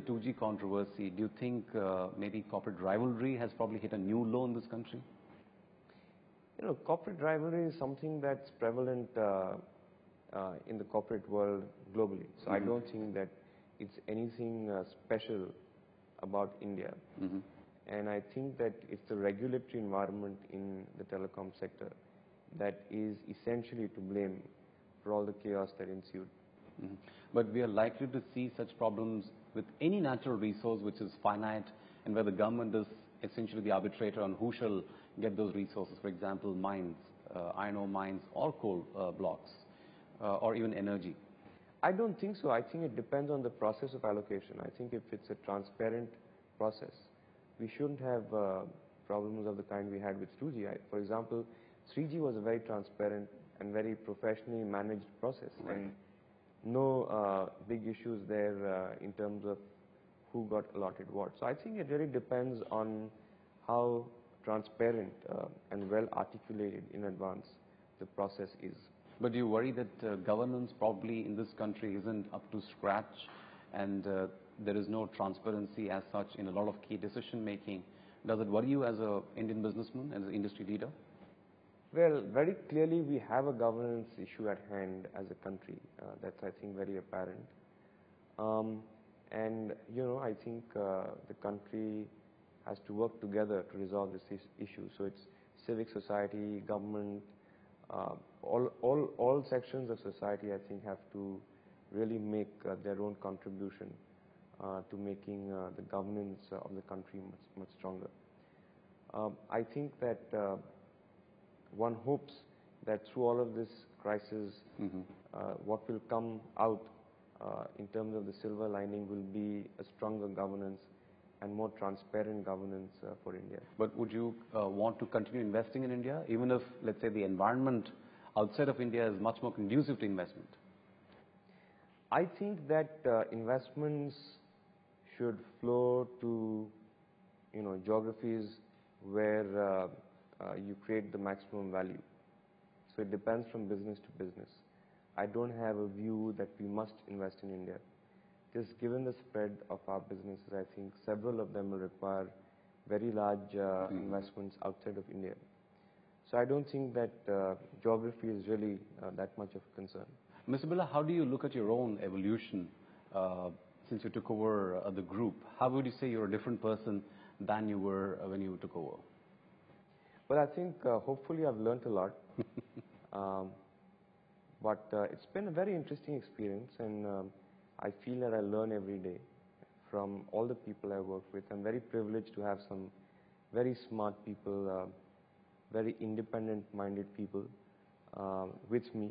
2G controversy, do you think maybe corporate rivalry has probably hit a new low in this country? You know, corporate rivalry is something that's prevalent in the corporate world globally. So I don't think that it's anything special about India. And I think that it's the regulatory environment in the telecom sector that is essentially to blame for all the chaos that ensued. But we are likely to see such problems with any natural resource which is finite and where the government is essentially the arbitrator on who shall get those resources. For example, mines, iron ore mines or coal blocks or even energy. I don't think so. I think it depends on the process of allocation. I think if it's a transparent process, we shouldn't have problems of the kind we had with 2G. For example, 3G was a very transparent and very professionally managed process. Right. And no big issues there in terms of who got allotted what. So I think it really depends on how transparent and well articulated in advance the process is. But do you worry that governance probably in this country isn't up to scratch and there is no transparency as such in a lot of key decision making? Does it worry you as an Indian businessman, as an industry leader? Well, very clearly we have a governance issue at hand as a country. That's, I think, very apparent. And, you know, I think the country has to work together to resolve this issue. So it's civic society, government, all sections of society, I think, have to really make their own contribution to making the governance of the country much stronger. I think that one hopes that through all of this crisis, what will come out in terms of the silver lining will be a stronger governance and more transparent governance for India. But would you want to continue investing in India, even if, let's say, the environment outside of India is much more conducive to investment? I think that investments should flow to, you know, geographies where you create the maximum value. So it depends from business to business. I don't have a view that we must invest in India. Just given the spread of our businesses, I think several of them will require very large investments outside of India. So I don't think that geography is really that much of a concern. Mr. Birla, how do you look at your own evolution since you took over the group? How would you say you're a different person than you were when you took over? Well, I think hopefully I've learned a lot. But it's been a very interesting experience, and I feel that I learn every day from all the people I work with. I'm very privileged to have some very smart people, very independent-minded people with me.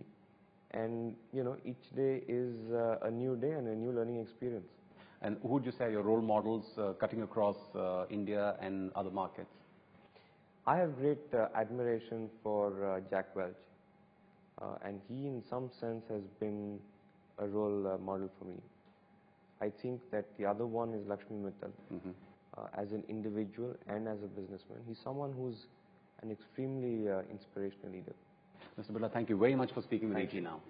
And, you know, each day is a new day and a new learning experience. And who would you say are your role models cutting across India and other markets? I have great admiration for Jack Welch. And he, in some sense, has been a role model for me. I think that the other one is Lakshmi Mittal. As an individual and as a businessman, he's someone who's an extremely inspirational leader. Mr. Birla, thank you very much for speaking with ET Now.